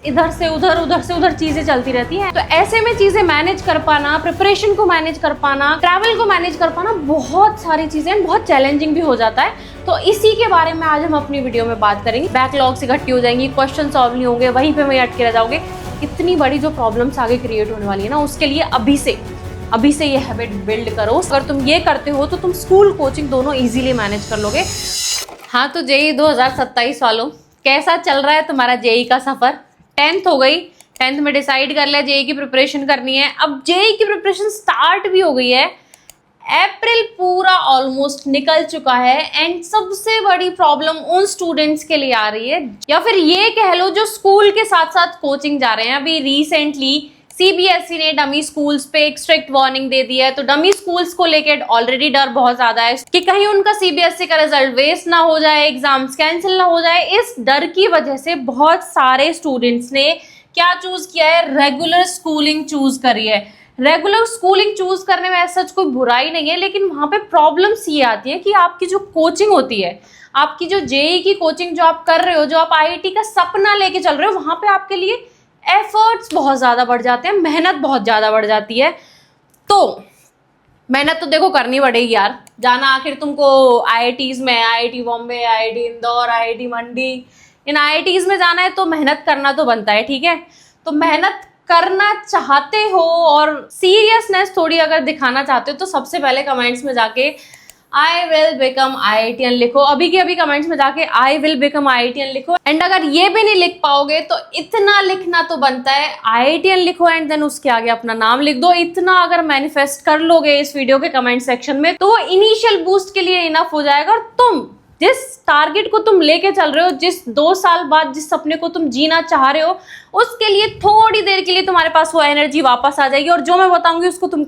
इधर से उधर, उधर से उधर चीजें चलती रहती हैं। तो ऐसे में चीजें मैनेज कर पाना, प्रिपरेशन को मैनेज कर पाना, ट्रैवल को मैनेज कर पाना, बहुत सारी चीजें बहुत चैलेंजिंग भी हो जाता है। तो इसी के बारे में आज हम अपनी वीडियो में बात करेंगे। बैकलॉग्स इकट्ठी हो जाएंगी, क्वेश्चन सॉल्व नहीं होंगे, वहीं पे वहीं अटके रह जाओगे। इतनी बड़ी जो प्रॉब्लम्स आगे क्रिएट होने वाली है ना, उसके लिए अभी से ये हैबिट बिल्ड करो। अगर तुम ये करते हो तो तुम स्कूल कोचिंग दोनों इजीली मैनेज कर लोगे। हाँ, तो जेई 2027 वालों, कैसा चल रहा है तुम्हारा जेई का सफर? 10th हो गई, 10th में डिसाइड कर लिया जेई की प्रिपरेशन करनी है। अब जेई की प्रिपरेशन स्टार्ट भी हो गई है, अप्रैल पूरा ऑलमोस्ट निकल चुका है। एंड सबसे बड़ी प्रॉब्लम उन स्टूडेंट्स के लिए आ रही है, या फिर ये कह लो जो स्कूल के साथ साथ कोचिंग जा रहे हैं। अभी रिसेंटली सीबीएसई ने डमी स्कूल्स पे एक स्ट्रिक्ट वार्निंग दे दी है। तो डमी स्कूल्स को लेकर ऑलरेडी डर बहुत ज्यादा है कि कहीं उनका सीबीएसई का रिजल्ट वेस्ट ना हो जाए, एग्जाम्स कैंसिल ना हो जाए। इस डर की वजह से बहुत सारे स्टूडेंट्स ने क्या चूज किया है? रेगुलर स्कूलिंग चूज करी है। रेगुलर स्कूलिंग चूज करने में ऐसा कोई बुराई नहीं है, लेकिन वहां पे प्रॉब्लम्स ये आती है कि आपकी जो कोचिंग होती है, आपकी जो जेई की कोचिंग जो आप कर रहे हो, जो आप आईआईटी का सपना लेके चल रहे हो, वहां पे आपके लिए एफर्ट्स बहुत ज्यादा बढ़ जाते हैं, मेहनत बहुत ज्यादा बढ़ जाती है। तो मेहनत तो देखो करनी पड़ेगी यार। जाना आखिर तुमको आईआईटीज में, IIT Bombay, IIT Indore, IIT Mandi, इन आईआईटीज में जाना है तो मेहनत करना तो बनता है, ठीक है। तो मेहनत करना चाहते हो और सीरियसनेस थोड़ी अगर दिखाना चाहते हो तो सबसे पहले कमेंट्स में जाके आई विल बिकम आईआईटीएन लिखो। अभी के अभी कमेंट्स में जाके आई विल बिकम आईआईटीएन लिखो। एंड अगर ये भी नहीं लिख पाओगे तो इतना लिखना तो बनता है, आईआईटीएन लिखो एंड देन उसके आगे अपना नाम लिख दो। इतना अगर मैनिफेस्ट कर लोगे इस वीडियो के कमेंट सेक्शन में तो वो इनिशियल बूस्ट के लिए इनफ हो जाएगा। और तुम जिस टारगेट को तुम लेके चल रहे हो, जिस 2 साल बाद जिस सपने को तुम जीना चाह रहे हो, उसके लिए थोड़ी देर के लिए तुम्हारे पास वो एनर्जी वापस आ जाएगी। और जो मैं बताऊंगी उसको तुम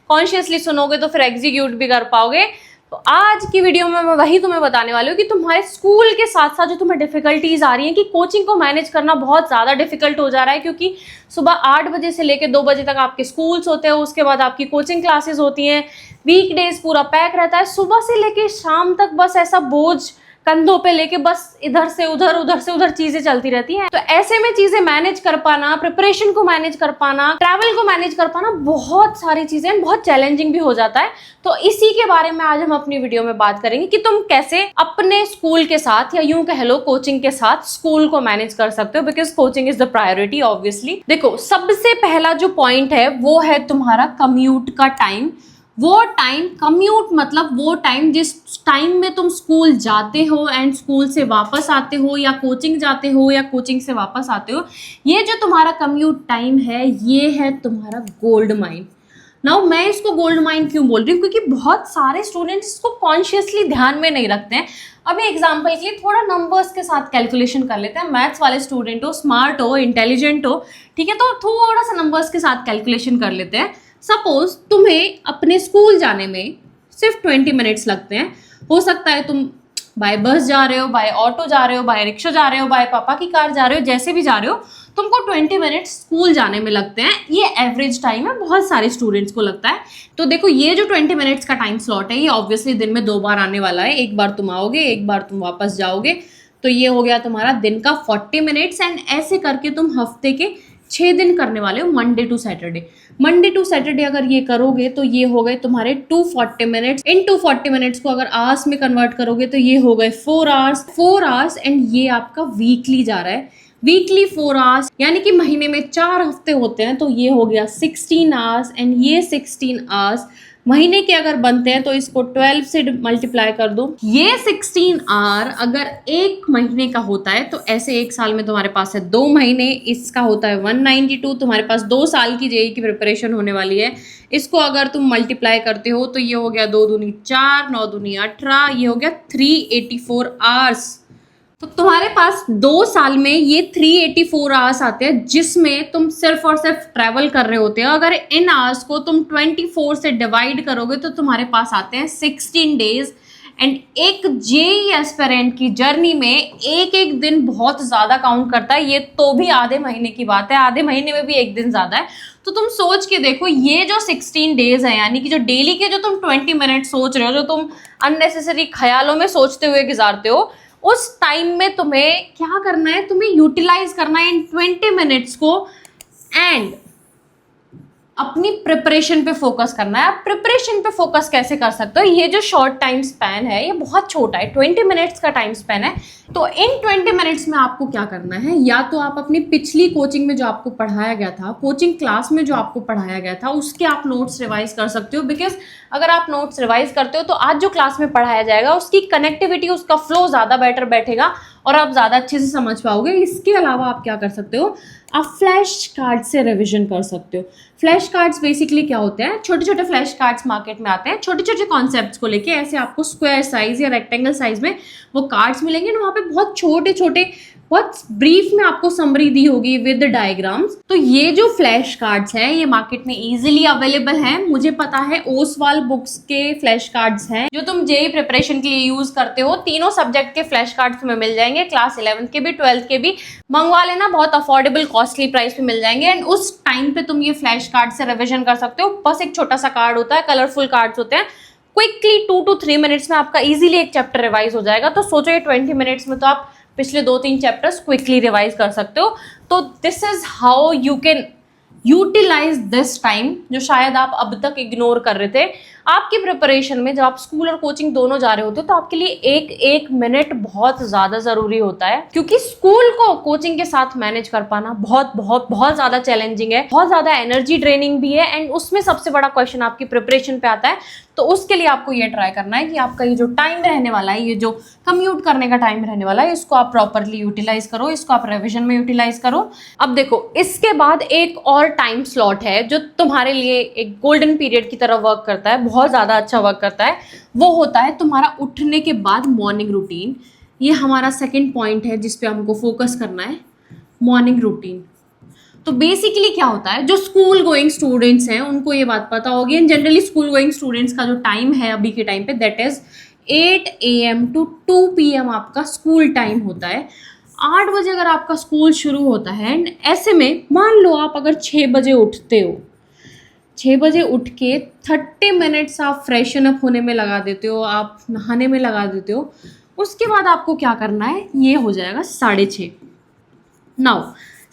कॉन्शियसली सुनोगे तो फिर एग्जीक्यूट भी कर पाओगे। तो आज की वीडियो में मैं वही तुम्हें बताने वाली हूँ कि तुम्हारे स्कूल के साथ साथ जो तुम्हें डिफिकल्टीज आ रही हैं कि कोचिंग को मैनेज करना बहुत ज़्यादा डिफिकल्ट हो जा रहा है, क्योंकि सुबह 8 बजे से लेकर 2 बजे तक आपके स्कूल्स होते हैं, उसके बाद आपकी कोचिंग क्लासेस होती हैं, वीकडेज पूरा पैक रहता है। सुबह से लेकर शाम तक बस ऐसा बोझ कंधों पे लेके बस इधर से उधर चीजें चलती रहती हैं। तो ऐसे में चीजें मैनेज कर पाना, प्रिपरेशन को मैनेज कर पाना, ट्रैवल को मैनेज कर पाना, बहुत सारी चीजें बहुत चैलेंजिंग भी हो जाता है। तो इसी के बारे में आज हम अपनी वीडियो में बात करेंगे कि तुम कैसे अपने स्कूल के साथ, या यूं कह लो कोचिंग के साथ, स्कूल को मैनेज कर सकते हो, because coaching is the priority obviously. देखो, सबसे पहला जो पॉइंट है वो है तुम्हारा कम्यूट का टाइम। वो टाइम, कम्यूट मतलब वो टाइम जिस टाइम में तुम स्कूल जाते हो एंड स्कूल से वापस आते हो, या कोचिंग जाते हो या कोचिंग से वापस आते हो, ये जो तुम्हारा कम्यूट टाइम है ये है तुम्हारा गोल्ड माइन। नाउ मैं इसको गोल्ड माइन क्यों बोल रही हूँ? क्योंकि बहुत सारे स्टूडेंट्स इसको कॉन्शियसली ध्यान में नहीं रखते हैं। अभी एग्जाम्पल के लिए थोड़ा नंबर्स के साथ कैलकुलेशन कर लेते हैं। मैथ्स वाले स्टूडेंट हो, स्मार्ट हो, इंटेलिजेंट हो, ठीक है, तो थोड़ा सा नंबर्स के साथ कैलकुलेशन कर लेते हैं। सपोज तुम्हें अपने स्कूल जाने में सिर्फ 20 मिनट्स लगते हैं। हो सकता है तुम बाय बस जा रहे हो, बाय ऑटो जा रहे हो, बाय रिक्शा जा रहे हो, बाय पापा की कार जा रहे हो, जैसे भी जा रहे हो, तुमको 20 मिनट्स स्कूल जाने में लगते हैं। ये एवरेज टाइम है, बहुत सारे स्टूडेंट्स को लगता है। तो देखो, ये जो 20 मिनट्स का टाइम स्लॉट है ये ऑब्वियसली दिन में 2 बार आने वाला है। एक बार तुम आओगे, एक बार तुम वापस जाओगे, तो ये हो गया तुम्हारा दिन का 40 मिनट्स। एंड ऐसे करके तुम हफ्ते के 6 दिन करने वाले हो, मंडे टू सैटरडे अगर ये करोगे तो ये हो गए तुम्हारे 240 मिनट्स। इन 240 मिनट्स को अगर आवर्स में कन्वर्ट करोगे तो ये हो गए 4 आवर्स। एंड ये आपका वीकली जा रहा है, वीकली 4 आवर्स, यानी कि महीने में 4 हफ्ते होते हैं, तो ये हो गया 16 आवर्स। एंड ये 16 आवर्स महीने के अगर बनते हैं तो इसको 12 से मल्टीप्लाई कर दो। ये 16 आवर अगर 1 महीने का होता है तो ऐसे 1 साल में तुम्हारे पास है 2 महीने, इसका होता है 192। तुम्हारे पास 2 साल की जेई की प्रिपरेशन होने वाली है। इसको अगर तुम मल्टीप्लाई करते हो तो ये हो गया 2 दूनी 4, 9 दूनी 18, ये हो गया 384 आवर्स। तो तुम्हारे पास 2 साल में ये 384 आवर्स आते हैं, जिसमें तुम सिर्फ और सिर्फ ट्रैवल कर रहे होते हो। अगर इन आवर्स को तुम 24 से डिवाइड करोगे तो तुम्हारे पास आते हैं 16 डेज। एंड एक जेई एस्पिरेंट की जर्नी में एक एक दिन बहुत ज़्यादा काउंट करता है। ये तो भी आधे महीने की बात है, आधे महीने में भी एक दिन ज़्यादा है। तो तुम सोच के देखो, ये जो 16 डेज है, यानी कि जो डेली के जो तुम 20 मिनट सोच रहे हो, जो तुम अननेसेसरी ख्यालों में सोचते हुए गुजारते हो, उस टाइम में तुम्हें क्या करना है, तुम्हें यूटिलाइज करना है इन 20 मिनट्स को एंड अपनी प्रिपरेशन पे फोकस करना है। आप प्रिपरेशन पे फोकस कैसे कर सकते हो, ये जो शॉर्ट टाइम स्पैन है ये बहुत छोटा है, 20 मिनट्स का टाइम स्पैन है। तो इन 20 मिनट्स में आपको क्या करना है, या तो आप अपनी पिछली कोचिंग में जो आपको पढ़ाया गया था, कोचिंग क्लास में जो आपको पढ़ाया गया था, उसके आप नोट्स रिवाइज कर सकते हो। बिकॉज अगर आप नोट्स रिवाइज करते हो तो आज जो क्लास में पढ़ाया जाएगा उसकी कनेक्टिविटी, उसका फ्लो ज़्यादा बेटर बैठेगा और आप ज़्यादा अच्छे से समझ पाओगे। इसके अलावा आप क्या कर सकते हो, आप फ्लैश कार्ड से रिवीजन कर सकते हो। फ्लैश कार्ड्स बेसिकली क्या होते हैं, छोटे छोटे फ्लैश कार्ड्स मार्केट में आते हैं, छोटे छोटे कॉन्सेप्ट्स को लेके ऐसे आपको स्क्वायर साइज या रेक्टेंगल साइज में वो कार्ड्स मिलेंगे ना, वहाँ पे बहुत छोटे छोटे, बहुत ब्रीफ में आपको समरी दी होगी विद डायग्राम्स। तो ये जो फ्लैश कार्ड्स हैं ये मार्केट में इजीली अवेलेबल हैं। मुझे पता है ओसवाल बुक्स के फ्लैश कार्ड्स हैं जो तुम जेईई प्रिपरेशन के लिए यूज करते हो। तीनों सब्जेक्ट के फ्लैश कार्ड्स तुम्हें मिल जाएंगे, क्लास 11th के भी 12th के भी। मंगवा लेना, बहुत अफोर्डेबल कॉस्टली प्राइस पे मिल जाएंगे एंड उस टाइम पे तुम ये फ्लैश कार्ड से रिविजन कर सकते हो। बस एक छोटा सा कार्ड होता है, कलरफुल कार्ड्स होते हैं, क्विकली 2 to 3 मिनट्स में आपका इजीली एक चैप्टर रिवाइज हो जाएगा। तो सोचो ये 20 मिनट्स में तो आप पिछले 2-3 चैप्टर्स क्विकली रिवाइज कर सकते हो। तो this is how you can utilise this time जो शायद आप अब तक इग्नोर कर रहे थे। आपकी प्रिपरेशन में जब आप स्कूल और कोचिंग दोनों जा रहे होते हो तो आपके लिए एक एक मिनट बहुत ज़्यादा ज़रूरी होता है, क्योंकि स्कूल को कोचिंग के साथ मैनेज कर पाना बहुत बहुत बहुत ज़्यादा चैलेंजिंग है, बहुत ज़्यादा एनर्जी ड्रेनिंग भी है एंड उसमें सबसे बड़ा क्वेश्चन आपकी प्रिपरेशन पे आता है। तो उसके लिए आपको ये ट्राई करना है कि आपका ये जो टाइम रहने वाला है, ये जो कम्यूट करने का टाइम रहने वाला है, इसको आप प्रॉपरली यूटिलाइज करो, इसको आप रिविजन में यूटिलाइज करो। अब देखो, इसके बाद एक और टाइम स्लॉट है जो तुम्हारे लिए एक गोल्डन पीरियड की तरह वर्क करता है, बहुत ज़्यादा अच्छा वर्क करता है। वो होता है तुम्हारा उठने के बाद मॉर्निंग रूटीन। ये हमारा सेकेंड पॉइंट है जिस पे हमको फोकस करना है, मॉर्निंग रूटीन। तो बेसिकली क्या होता है, जो स्कूल गोइंग स्टूडेंट्स हैं उनको ये बात पता होगी and generally school going students का जो टाइम है अभी के टाइम पे, that is 8 AM to 2 PM आपका स्कूल टाइम होता है। 8 बजे अगर आपका स्कूल शुरू होता है एंड ऐसे में मान लो आप अगर 6 बजे उठते हो, 6 बजे उठ के 30 मिनट्स आप फ्रेशन अप होने में लगा देते हो, आप नहाने में लगा देते हो, उसके बाद आपको क्या करना है, ये हो जाएगा 6:30। नाउ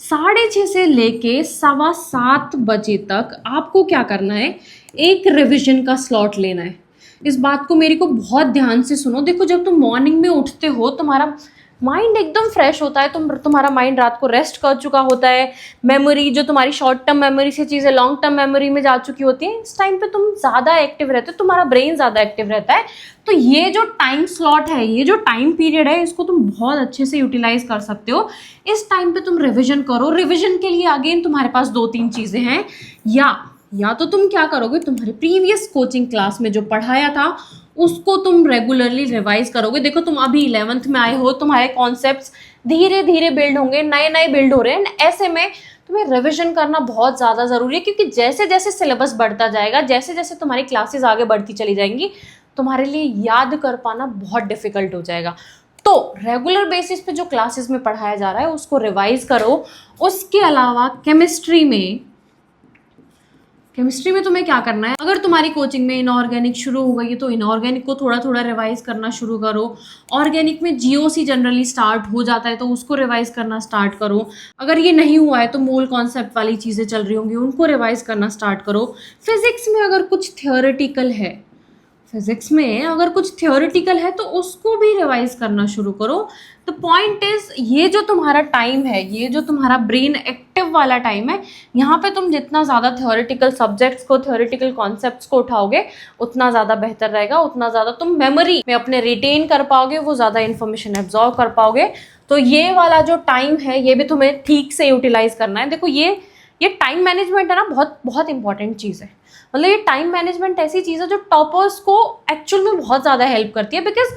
6:30 से लेके 7:15 बजे तक आपको क्या करना है, एक रिवीजन का स्लॉट लेना है। इस बात को मेरे को बहुत ध्यान से सुनो। देखो, जब तुम मॉर्निंग में उठते हो तुम्हारा माइंड एकदम फ्रेश होता है, तुम्हारा माइंड रात को रेस्ट कर चुका होता है, मेमोरी जो तुम्हारी शॉर्ट टर्म मेमोरी से चीज़ें लॉन्ग टर्म मेमोरी में जा चुकी होती हैं, इस टाइम पे तुम ज़्यादा एक्टिव रहते हो, तुम्हारा ब्रेन ज़्यादा एक्टिव रहता है। तो ये जो टाइम स्लॉट है, ये जो टाइम पीरियड है, इसको तुम बहुत अच्छे से यूटिलाइज कर सकते हो। इस टाइम पे तुम रिविजन करो। रिविजन के लिए अगेन तुम्हारे पास 2-3 चीज़ें हैं, या तो तुम क्या करोगे, तुम्हारे प्रीवियस कोचिंग क्लास में जो पढ़ाया था उसको तुम रेगुलरली रिवाइज करोगे। देखो, तुम अभी 11th में आए हो, तुम्हारे कॉन्सेप्ट्स धीरे धीरे बिल्ड होंगे, नए नए बिल्ड हो रहे हैं, ऐसे में तुम्हें रिवीजन करना बहुत ज़्यादा ज़रूरी है, क्योंकि जैसे जैसे सिलेबस बढ़ता जाएगा, जैसे जैसे तुम्हारी क्लासेस आगे बढ़ती चली जाएंगी, तुम्हारे लिए याद कर पाना बहुत डिफिकल्ट हो जाएगा। तो रेगुलर बेसिस पे जो क्लासेस में पढ़ाया जा रहा है उसको रिवाइज करो। उसके अलावा केमिस्ट्री में तुम्हें क्या करना है, अगर तुम्हारी कोचिंग में इनऑर्गेनिक शुरू हो गई है तो इनऑर्गेनिक को थोड़ा थोड़ा रिवाइज करना शुरू करो। ऑर्गेनिक में जीओसी जनरली स्टार्ट हो जाता है तो उसको रिवाइज करना स्टार्ट करो। अगर ये नहीं हुआ है तो मोल कॉन्सेप्ट वाली चीज़ें चल रही होंगी, उनको रिवाइज करना स्टार्ट करो। फिजिक्स में अगर कुछ थियोरेटिकल है तो उसको भी रिवाइज करना शुरू करो। द पॉइंट इज, ये जो तुम्हारा टाइम है, ये जो तुम्हारा ब्रेन एक्टिव वाला टाइम है, यहाँ पे तुम जितना ज़्यादा थियोरेटिकल सब्जेक्ट्स को, थियोरेटिकल कॉन्सेप्ट्स को उठाओगे उतना ज़्यादा बेहतर रहेगा, उतना ज़्यादा तुम मेमोरी में अपने रिटेन कर पाओगे, वो ज़्यादा इन्फॉर्मेशन एब्जॉर्व कर पाओगे। तो ये वाला जो टाइम है ये भी तुम्हें ठीक से यूटिलाइज करना है। देखो, ये टाइम मैनेजमेंट है ना, बहुत बहुत इंपॉर्टेंट चीज़ है। मतलब ये टाइम मैनेजमेंट ऐसी चीज़ है जो टॉपर्स को एक्चुअल में बहुत ज़्यादा हेल्प करती है, बिकॉज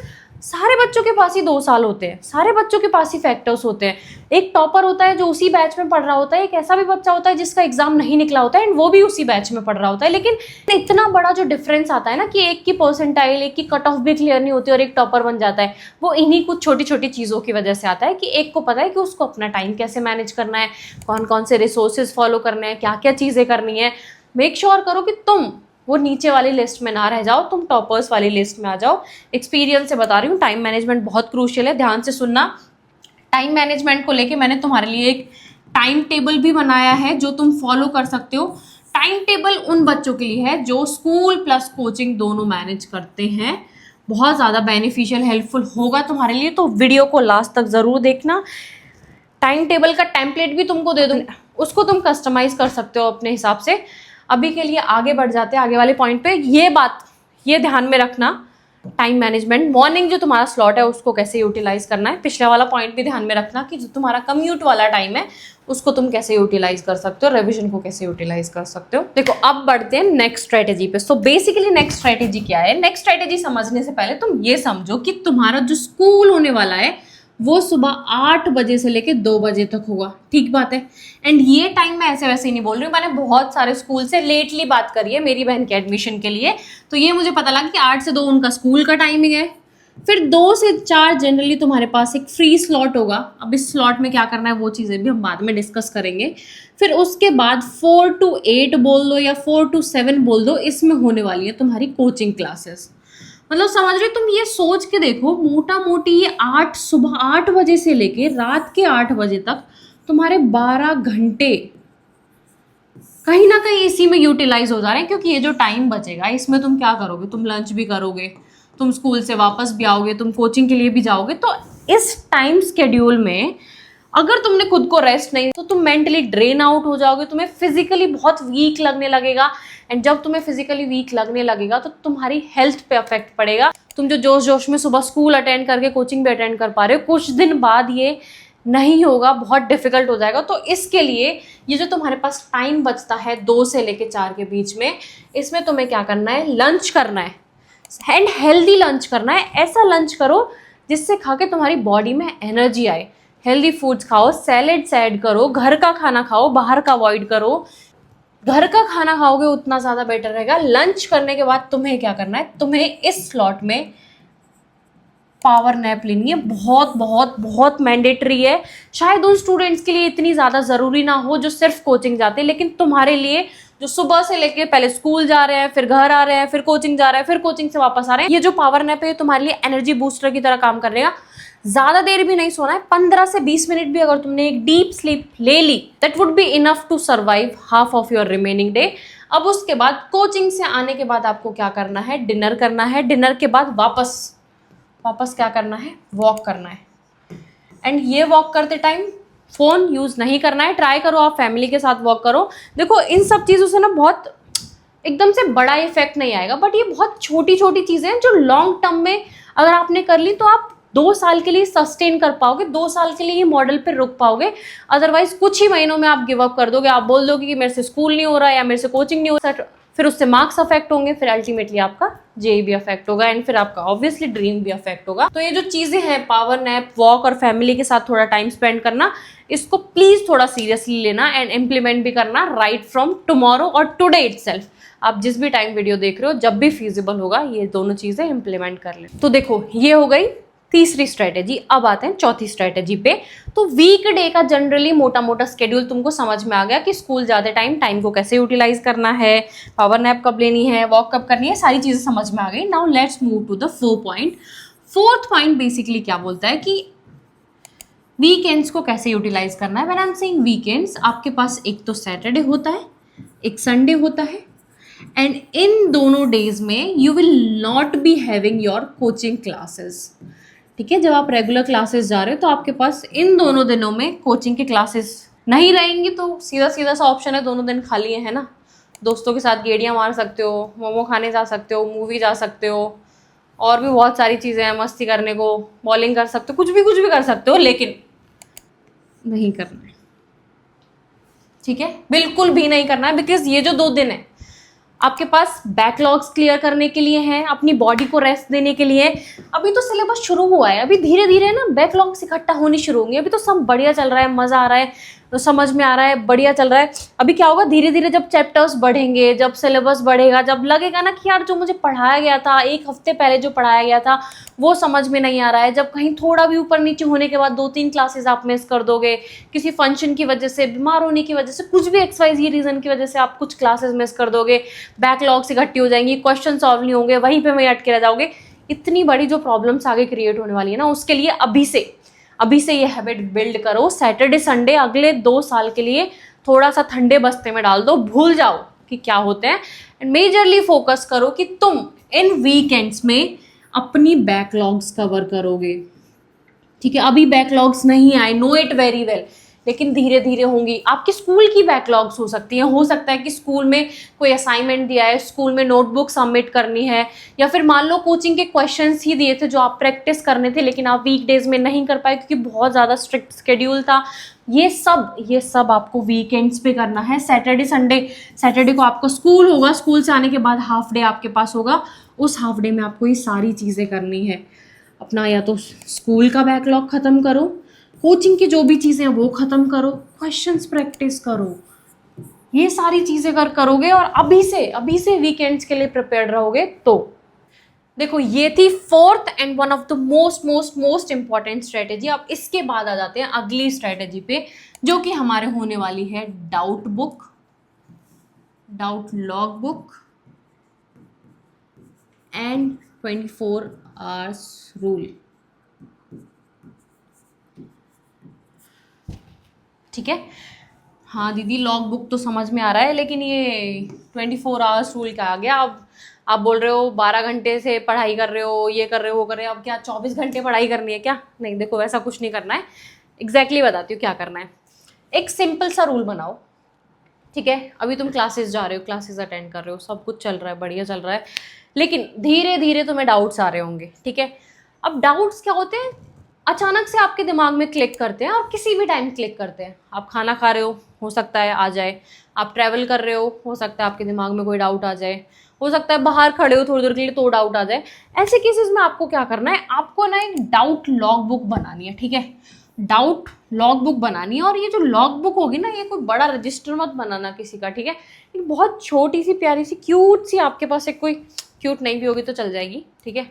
सारे बच्चों के पास ही 2 साल होते हैं, सारे बच्चों के पास ही फैक्टर्स होते हैं। एक टॉपर होता है जो उसी बैच में पढ़ रहा होता है, एक ऐसा भी बच्चा होता है जिसका एग्जाम नहीं निकला होता है एंड वो भी उसी बैच में पढ़ रहा होता है। लेकिन इतना बड़ा जो डिफरेंस आता है ना कि एक की परसेंटाइल, एक की कट ऑफ भी क्लियर नहीं होती और एक टॉपर बन जाता है, वो इन्हीं कुछ छोटी छोटी चीज़ों की वजह से आता है कि एक को पता है कि उसको अपना टाइम कैसे मैनेज करना है, कौन कौन से रिसोर्सेज फॉलो करने हैं, क्या क्या चीज़ें करनी है। मेक श्योर करो कि तुम वो नीचे वाली लिस्ट में ना रह जाओ, तुम टॉपर्स वाली लिस्ट में आ जाओ। एक्सपीरियंस से बता रही हूँ, टाइम मैनेजमेंट बहुत क्रूशियल है, ध्यान से सुनना। टाइम मैनेजमेंट को लेके मैंने तुम्हारे लिए एक टाइम टेबल भी बनाया है जो तुम फॉलो कर सकते हो। टाइम टेबल उन बच्चों के लिए है जो स्कूल प्लस कोचिंग दोनों मैनेज करते हैं। बहुत ज़्यादा बेनिफिशियल हेल्पफुल होगा तुम्हारे लिए, तो वीडियो को लास्ट तक ज़रूर देखना। टाइम टेबल का टेम्पलेट भी तुमको दे दूँ, उसको तुम कस्टमाइज कर सकते हो अपने हिसाब से। अभी के लिए आगे बढ़ जाते हैं आगे वाले पॉइंट पे। ये ध्यान में रखना, टाइम मैनेजमेंट, मॉर्निंग जो तुम्हारा स्लॉट है उसको कैसे यूटिलाइज करना है। पिछले वाला पॉइंट भी ध्यान में रखना कि जो तुम्हारा कम्यूट वाला टाइम है उसको तुम कैसे यूटिलाइज कर सकते हो, रिवीजन को कैसे यूटिलाइज कर सकते हो। देखो अब बढ़ते हैं नेक्स्ट स्ट्रेटेजी पे। सो बेसिकली नेक्स्ट स्ट्रेटेजी क्या है? नेक्स्ट स्ट्रेटेजी समझने से पहले तुम ये समझो कि तुम्हारा जो स्कूल होने वाला है वो सुबह 8 बजे से लेके 2 बजे तक होगा, ठीक बात है। एंड ये टाइम मैं ऐसे वैसे ही नहीं बोल रही हूँ, मैंने बहुत सारे स्कूल से लेटली बात करी है मेरी बहन के एडमिशन के लिए, तो ये मुझे पता लगा कि 8 से 2 उनका स्कूल का टाइमिंग है। फिर 2 से 4 जनरली तुम्हारे पास एक फ्री स्लॉट होगा। अब इस स्लॉट में क्या करना है वो चीज़ें भी हम बाद में डिस्कस करेंगे। फिर उसके बाद 4 to 8 बोल दो या 4 to 7 बोल दो, इसमें होने वाली है तुम्हारी कोचिंग क्लासेस। मतलब समझ रहे, तुम ये सोच के देखो, मोटा मोटी ये सुबह 8 बजे से लेके रात के 8 बजे तक तुम्हारे 12 घंटे कहीं ना कहीं इसी में यूटिलाइज हो जा रहे हैं। क्योंकि ये जो टाइम बचेगा इसमें तुम क्या करोगे? तुम लंच भी करोगे, तुम स्कूल से वापस भी आओगे, तुम कोचिंग के लिए भी जाओगे। तो इस टाइम स्केड्यूल में अगर तुमने खुद को रेस्ट नहीं, तो तुम मेंटली ड्रेन आउट हो जाओगे, तुम्हें फिजिकली बहुत वीक लगने लगेगा। एंड जब तुम्हें फिजिकली वीक लगने लगेगा तो तुम्हारी हेल्थ पे अफेक्ट पड़ेगा। तुम जो जोश जोश में सुबह स्कूल अटेंड करके कोचिंग भी अटेंड कर पा रहे हो, कुछ दिन बाद ये नहीं होगा, बहुत डिफिकल्ट हो जाएगा। तो इसके लिए ये जो तुम्हारे पास टाइम बचता है 2 से लेके 4 के बीच में, इसमें तुम्हें क्या करना है? लंच करना है एंड हेल्दी लंच करना है। ऐसा लंच करो जिससे खा के तुम्हारी बॉडी में एनर्जी आए। हेल्दी फूड्स खाओ, सैलेड्स ऐड करो, घर का खाना खाओ, बाहर का अवॉइड करो। घर का खाना खाओगे उतना ज़्यादा बेटर रहेगा। लंच करने के बाद तुम्हें क्या करना है? तुम्हें इस स्लॉट में पावर नैप लेनी है। बहुत बहुत बहुत मैंडेटरी है। शायद उन स्टूडेंट्स के लिए इतनी ज़्यादा ज़रूरी ना हो जो सिर्फ कोचिंग जाते हैं, लेकिन तुम्हारे लिए जो सुबह से लेके पहले स्कूल जा रहे हैं, फिर घर आ रहे हैं, फिर कोचिंग जा रहे हैं, फिर कोचिंग से वापस आ रहे हैं, ये जो पावर नैप है तुम्हारे लिए एनर्जी बूस्टर की तरह काम करेगा। ज़्यादा देर भी नहीं सोना है, 15 से 20 मिनट भी अगर तुमने एक डीप स्लीप ले ली, that would be enough to survive half of your remaining day. अब उसके बाद कोचिंग से आने के बाद आपको क्या करना है? डिनर करना है। डिनर के बाद वापस क्या करना है? वॉक करना है। एंड ये वॉक करते टाइम फ़ोन यूज़ नहीं करना है। ट्राई करो आप फैमिली के साथ वॉक करो। देखो इन सब चीज़ों से ना बहुत एकदम से बड़ा इफेक्ट नहीं आएगा, बट ये बहुत छोटी छोटी चीज़ें हैं जो लॉन्ग टर्म में अगर आपने कर ली तो आप 2 साल के लिए सस्टेन कर पाओगे, 2 साल के लिए ये मॉडल पे रुक पाओगे। अदरवाइज कुछ ही महीनों में आप गिव अप कर दोगे, आप बोल दोगे कि मेरे से स्कूल नहीं हो रहा है या मेरे से कोचिंग नहीं हो रहा, फिर उससे मार्क्स अफेक्ट होंगे, फिर अल्टीमेटली आपका जेई भी अफेक्ट होगा एंड फिर आपका ऑब्वियसली ड्रीम भी अफेक्ट होगा। तो ये जो चीज़ें हैं, पावर नैप, वॉक और फैमिली के साथ थोड़ा टाइम स्पेंड करना, इसको प्लीज़ थोड़ा सीरियसली लेना एंड इम्प्लीमेंट भी करना राइट फ्रॉम टुमारो और टुडे इटसेल्फ। आप जिस भी टाइम वीडियो देख रहे हो, जब भी फीजिबल होगा ये दोनों चीज़ें इम्प्लीमेंट कर ले। तो देखो ये हो गई तीसरी स्ट्रेटेजी। अब आते हैं चौथी स्ट्रेटेजी पे। तो वीकडे का जनरली मोटा मोटा स्केड्यूल तुमको समझ में आ गया कि स्कूल जाते टाइम को कैसे यूटिलाइज करना है, पावर नैप कब लेनी है, वॉक कब करनी है, सारी चीज़ें समझ में आ गई। Now let's move to the fourth point basically क्या बोलता है कि वीकेंड्स को कैसे यूटिलाइज करना है। When I am saying weekends, आपके पास एक तो सैटरडे होता है, एक संडे होता है, एंड इन दोनों डेज में you will not be having your coaching classes. ठीक है, जब आप रेगुलर क्लासेस जा रहे हो तो आपके पास इन दोनों दिनों में कोचिंग की क्लासेस नहीं रहेंगी। तो सीधा सा ऑप्शन है, दोनों दिन खाली है ना। दोस्तों के साथ गेड़ियाँ मार सकते हो, मोमो खाने जा सकते हो, मूवी जा सकते हो, और भी बहुत सारी चीज़ें हैं मस्ती करने को, बॉलिंग कर सकते हो, कुछ भी कर सकते हो, लेकिन नहीं करना है। ठीक है, बिल्कुल भी नहीं करना है, बिकॉज ये जो 2 दिन है आपके पास बैकलॉग्स क्लियर करने के लिए हैं, अपनी बॉडी को रेस्ट देने के लिए। अभी तो सिलेबस शुरू हुआ है, अभी धीरे धीरे ना बैकलॉग्स इकट्ठा होनी शुरू होंगे। अभी तो सब बढ़िया चल रहा है, मज़ा आ रहा है, तो समझ में आ रहा है, बढ़िया चल रहा है। अभी क्या होगा, धीरे धीरे जब चैप्टर्स बढ़ेंगे, जब सिलेबस बढ़ेगा, जब लगेगा ना कि यार जो मुझे पढ़ाया गया था एक हफ्ते पहले जो पढ़ाया गया था वो समझ में नहीं आ रहा है, जब कहीं थोड़ा भी ऊपर नीचे होने के बाद 2-3 क्लासेस आप मिस कर दोगे, किसी फंक्शन की वजह से, बीमार होने की वजह से, कुछ भी XYZ रीजन की वजह से आप कुछ क्लासेस मिस कर दोगे, बैकलॉग से इकट्ठी हो जाएंगी, क्वेश्चन सॉल्व नहीं होंगे, वहीं पे वहीं अटके रह जाओगे, इतनी बड़ी जो प्रॉब्लम्स आगे क्रिएट होने वाली है ना, उसके लिए अभी से ये हैबिट बिल्ड करो। सैटरडे संडे अगले 2 साल के लिए थोड़ा सा ठंडे बस्ते में डाल दो, भूल जाओ कि क्या होते हैं, एंड मेजरली फोकस करो कि तुम इन वीकेंड्स में अपनी बैकलॉग्स कवर करोगे। ठीक है, अभी बैकलॉग्स नहीं आए, नो इट वेरी वेल, लेकिन धीरे धीरे होंगी। आपकी स्कूल की बैकलॉग्स हो सकती हैं, हो सकता है कि स्कूल में कोई असाइनमेंट दिया है, स्कूल में नोटबुक सबमिट करनी है, या फिर मान लो कोचिंग के क्वेश्चंस ही दिए थे जो आप प्रैक्टिस करने थे लेकिन आप वीकडेज में नहीं कर पाए क्योंकि बहुत ज़्यादा स्ट्रिक्ट स्केड्यूल था। ये सब आपको वीकेंड्स पे करना है। सैटरडे को आपको स्कूल होगा, स्कूल से आने के बाद हाफ डे आपके पास होगा, उस हाफ डे में आपको ये सारी चीज़ें करनी है। अपना या तो स्कूल का बैकलॉग ख़त्म करो, कोचिंग की जो भी चीज़ें हैं वो ख़त्म करो, क्वेश्चंस प्रैक्टिस करो, ये सारी चीज़ें करोगे और अभी से वीकेंड्स के लिए प्रिपेयर्ड रहोगे। तो देखो, ये थी 4th and one of the most important strategy. अब इसके बाद आ जाते हैं अगली स्ट्रेटेजी पे, जो कि हमारे होने वाली है doubt log book and 24 hours rule. ठीक है, हाँ दीदी लॉग बुक तो समझ में आ रहा है, लेकिन ये 24 आवर्स रूल क्या आ गया? अब आप बोल रहे हो 12 घंटे से पढ़ाई कर रहे हो, ये कर रहे हो, वो कर रहे हो, अब क्या 24 घंटे पढ़ाई करनी है क्या? नहीं, देखो वैसा कुछ नहीं करना है। एग्जैक्टली बताती हूँ क्या करना है। एक सिंपल सा रूल बनाओ। ठीक है, अभी तुम क्लासेस जा रहे हो, क्लासेस अटेंड कर रहे हो, सब कुछ चल रहा है, बढ़िया चल रहा है, लेकिन धीरे धीरे तुम्हें डाउट्स आ रहे होंगे। ठीक है, अब डाउट्स क्या होते हैं? अचानक से आपके दिमाग में क्लिक करते हैं और किसी भी टाइम क्लिक करते हैं। आप खाना खा रहे हो सकता है आ जाए, आप ट्रैवल कर रहे हो सकता है आपके दिमाग में कोई डाउट आ जाए, हो सकता है बाहर खड़े हो थोड़ी देर के लिए तो डाउट आ जाए। ऐसे केसेस में आपको क्या करना है, आपको ना एक डाउट लॉग बुक बनानी है। ठीक है, डाउट लॉग बुक बनानी है, और ये जो लॉग बुक होगी ना, ये कोई बड़ा रजिस्टर मत बनाना किसी का। ठीक है, एक बहुत छोटी सी प्यारी सी क्यूट सी, आपके पास एक कोई क्यूट नहीं भी होगी तो चल जाएगी। ठीक है,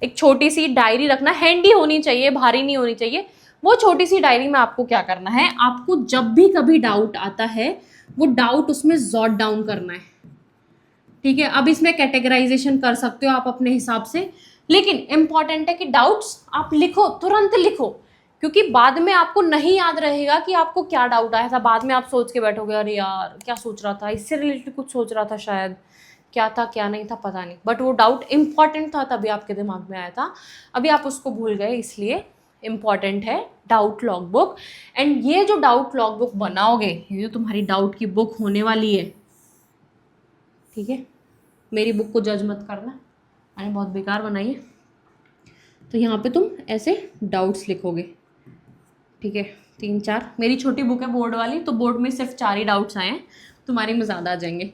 एक छोटी सी डायरी रखना, हैंडी होनी चाहिए, भारी नहीं होनी चाहिए। वो छोटी सी डायरी में आपको क्या करना है, आपको जब भी कभी डाउट आता है वो डाउट उसमें जॉट डाउन करना है। ठीक है, अब इसमें कैटेगराइजेशन कर सकते हो आप अपने हिसाब से, लेकिन इंपॉर्टेंट है कि डाउट्स आप लिखो, तुरंत लिखो, क्योंकि बाद में आपको नहीं याद रहेगा कि आपको क्या डाउट आया था। बाद में आप सोच के बैठोगे, अरे यार क्या सोच रहा था, इससे रिलेटेड कुछ सोच रहा था, शायद क्या था क्या नहीं था पता नहीं, बट वो डाउट इंपॉर्टेंट था तभी आपके दिमाग में आया था, अभी आप उसको भूल गए, इसलिए इंपॉर्टेंट है डाउट लॉग बुक। एंड ये जो डाउट लॉग बुक बनाओगे, ये जो तुम्हारी डाउट की बुक होने वाली है, ठीक है, मेरी बुक को जज मत करना, मैंने बहुत बेकार बनाई है। तो यहाँ पे तुम ऐसे डाउट्स लिखोगे। ठीक है, 3-4, मेरी छोटी बुक है बोर्ड वाली, तो बोर्ड में सिर्फ 4 ही डाउट्स आए हैं, तुम्हारी में ज़्यादा आ जाएंगे।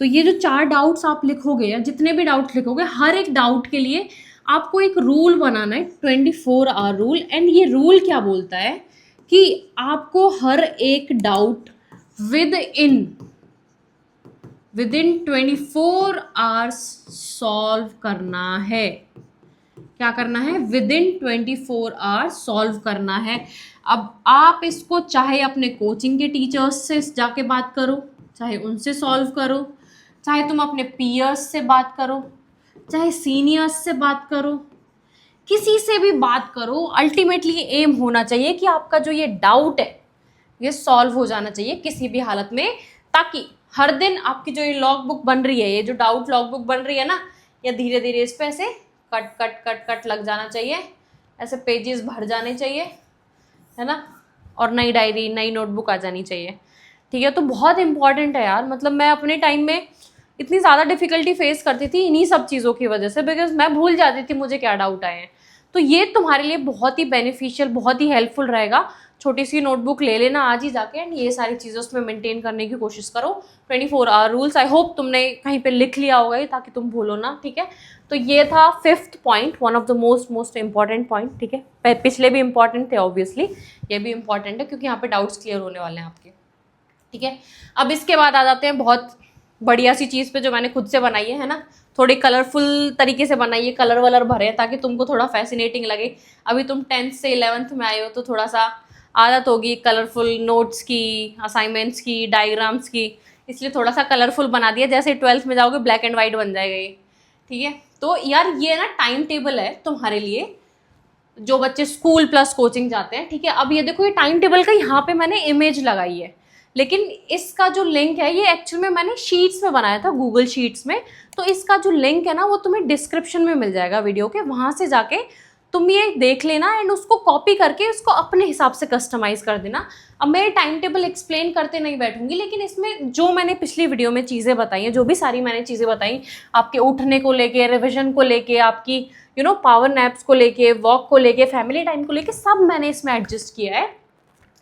तो ये जो 4 डाउट्स आप लिखोगे, या जितने भी डाउट्स लिखोगे, हर एक डाउट के लिए आपको एक रूल बनाना है, 24 आवर रूल। एंड ये रूल क्या बोलता है कि आपको हर एक doubt with in 24 hours solve करना है। क्या करना है? विद इन 24 आवर्स सॉल्व करना है। अब आप इसको चाहे अपने कोचिंग के टीचर्स से जाके बात करो, चाहे उनसे सॉल्व करो, चाहे तुम अपने पीयर्स से बात करो, चाहे सीनियर्स से बात करो, किसी से भी बात करो, अल्टीमेटली एम होना चाहिए कि आपका जो ये डाउट है ये सॉल्व हो जाना चाहिए किसी भी हालत में, ताकि हर दिन आपकी जो ये लॉग बुक बन रही है, ये जो डाउट लॉग बुक बन रही है ना, ये धीरे धीरे इस पे ऐसे कट लग जाना चाहिए, ऐसे पेजेस भर जाने चाहिए, है ना, और नई डायरी नई नोटबुक आ जानी चाहिए। ठीक है, तो बहुत इंपॉर्टेंट है यार। मतलब मैं अपने टाइम में इतनी ज़्यादा डिफिकल्टी फेस करती थी इन्हीं सब चीज़ों की वजह से, बिकॉज मैं भूल जाती थी मुझे क्या डाउट आए हैं। तो ये तुम्हारे लिए बहुत ही बेनिफिशियल, बहुत ही हेल्पफुल रहेगा। छोटी सी नोटबुक ले लेना आज ही जाके एंड ये सारी चीज़ें उसमें मेंटेन करने की कोशिश करो। 24 आवर रूल्स, आई होप तुमने कहीं पे लिख लिया होगा ये, ताकि तुम भूलो ना, ठीक है। तो ये था 5th point, one of the most important point, ठीक है। पिछले भी इंपॉर्टेंट थे ऑब्वियसली, ये भी इंपॉर्टेंट है क्योंकि यहाँ पे डाउट्स क्लियर होने वाले हैं आपके, ठीक है। अब इसके बाद आ जाते हैं बहुत बढ़िया सी चीज़ पे जो मैंने खुद से बनाई है ना, थोड़ी कलरफुल तरीके से बनाई है, कलर वलर भरे ताकि तुमको थोड़ा फैसिनेटिंग लगे। अभी तुम 10th से 11th में आए हो तो थोड़ा सा आदत होगी कलरफुल नोट्स की, असाइनमेंट्स की, डायग्राम्स की, इसलिए थोड़ा सा कलरफुल बना दिया। जैसे 12th में जाओगे ब्लैक एंड वाइट बन जाएगा ये, ठीक है। तो यार ये ना टाइम टेबल है तुम्हारे लिए जो बच्चे स्कूल प्लस कोचिंग जाते हैं, ठीक है। अब ये देखो, ये टाइम टेबल का यहाँ पे मैंने इमेज लगाई है, लेकिन इसका जो लिंक है ये एक्चुअल में मैंने शीट्स में बनाया था, गूगल शीट्स में। तो इसका जो लिंक है ना वो तुम्हें डिस्क्रिप्शन में मिल जाएगा वीडियो के, वहाँ से जाके तुम ये देख लेना एंड उसको कॉपी करके उसको अपने हिसाब से कस्टमाइज कर देना। अब मैं टाइम टेबल एक्सप्लेन करते नहीं बैठूंगी, लेकिन इसमें जो मैंने पिछली वीडियो में चीज़ें बताई हैं, जो भी सारी मैंने चीज़ें बताई, आपके उठने को लेके, रिविजन को लेके, आपकी पावर नैप्स को लेके, वॉक को लेके, फैमिली टाइम को लेके, सब मैंने इसमें एडजस्ट किया है।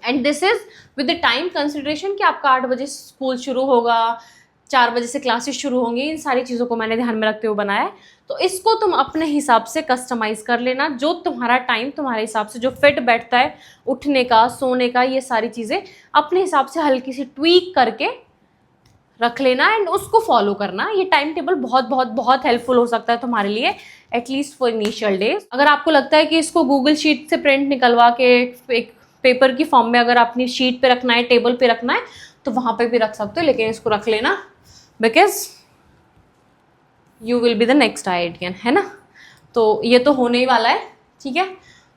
And this is with the time consideration कि आपका 8 बजे स्कूल शुरू होगा, 4 बजे से क्लासेस शुरू होंगी, इन सारी चीज़ों को मैंने ध्यान में रखते हुए बनाया है। तो इसको तुम अपने हिसाब से कस्टमाइज़ कर लेना, जो तुम्हारा टाइम तुम्हारे हिसाब से जो फिट बैठता है, उठने का, सोने का, ये सारी चीज़ें अपने हिसाब से हल्की सी ट्वीक करके रख लेना एंड उसको फॉलो करना। ये टाइम टेबल बहुत बहुत बहुत हेल्पफुल हो सकता है तुम्हारे लिए, एटलीस्ट फॉर इनिशियल डेज। अगर आपको लगता है कि इसको गूगल शीट से प्रिंट निकलवा के एक पेपर की फॉर्म में अगर अपनी शीट पे रखना है, टेबल पे रखना है, तो वहाँ पे भी रख सकते हो, लेकिन इसको रख लेना because you will be the next IITian, है ना। तो ये तो होने ही वाला है, ठीक है।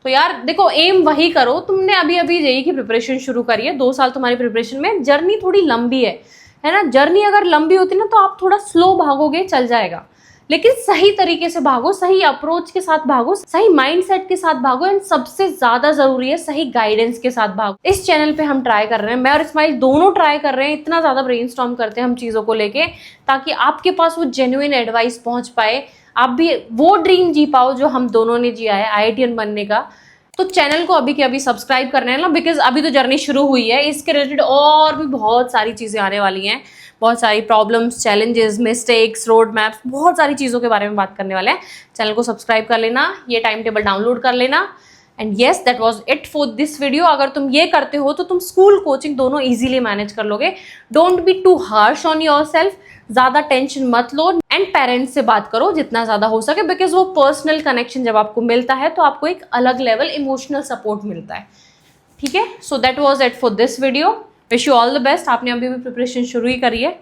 तो यार देखो, एम वही करो। तुमने अभी अभी जेईई की प्रिपरेशन शुरू करी है, 2 साल तुम्हारी प्रिपरेशन में, जर्नी थोड़ी लंबी है ना। जर्नी अगर लंबी होती ना तो आप थोड़ा स्लो भागोगे, चल जाएगा, लेकिन सही तरीके से भागो, सही अप्रोच के साथ भागो, सही माइंडसेट के साथ भागो एंड सबसे ज्यादा जरूरी है सही गाइडेंस के साथ भागो। इस चैनल पे हम ट्राई कर रहे हैं, मैं और इस्माइल दोनों ट्राई कर रहे हैं, इतना ज्यादा ब्रेनस्टॉर्म करते हैं हम चीजों को लेके, ताकि आपके पास वो जेन्युइन एडवाइस पहुंच पाए, आप भी वो ड्रीम जी पाओ जो हम दोनों ने जिया है, आईआईटीएन बनने का। तो चैनल को अभी के अभी सब्सक्राइब करना है ना, बिकॉज अभी तो जर्नी शुरू हुई है, इसके रिलेटेड और भी बहुत सारी चीज़ें आने वाली हैं, बहुत सारी problems, challenges, mistakes, road maps, बहुत सारी चीज़ों के बारे में बात करने वाले हैं। चैनल को सब्सक्राइब कर लेना, ये टाइम टेबल डाउनलोड कर लेना and yes, that was it for this video. अगर तुम ये करते हो तो तुम स्कूल कोचिंग दोनों इजीली मैनेज कर लोगे। Don't be too harsh on yourself, ज़्यादा टेंशन मत लो एंड पेरेंट्स से बात करो जितना ज़्यादा हो सके, बिकॉज वो पर्सनल कनेक्शन जब आपको मिलता है तो आपको एक अलग लेवल इमोशनल सपोर्ट मिलता है, ठीक है। So that was it for this video. Wish you all the best. आपने अभी भी प्रिपरेशन शुरू ही करी है,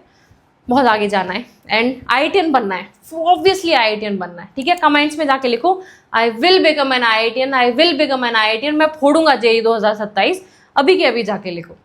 बहुत आगे जाना है एंड आईआईटीएन बनना है, ऑब्वियसली आईआईटीएन बनना है, ठीक है। कमेंट्स में जाके लिखो I will become an IITian, I will become an IITian. मैं फोड़ूंगा जेईई 2027, अभी के अभी जाके लिखो।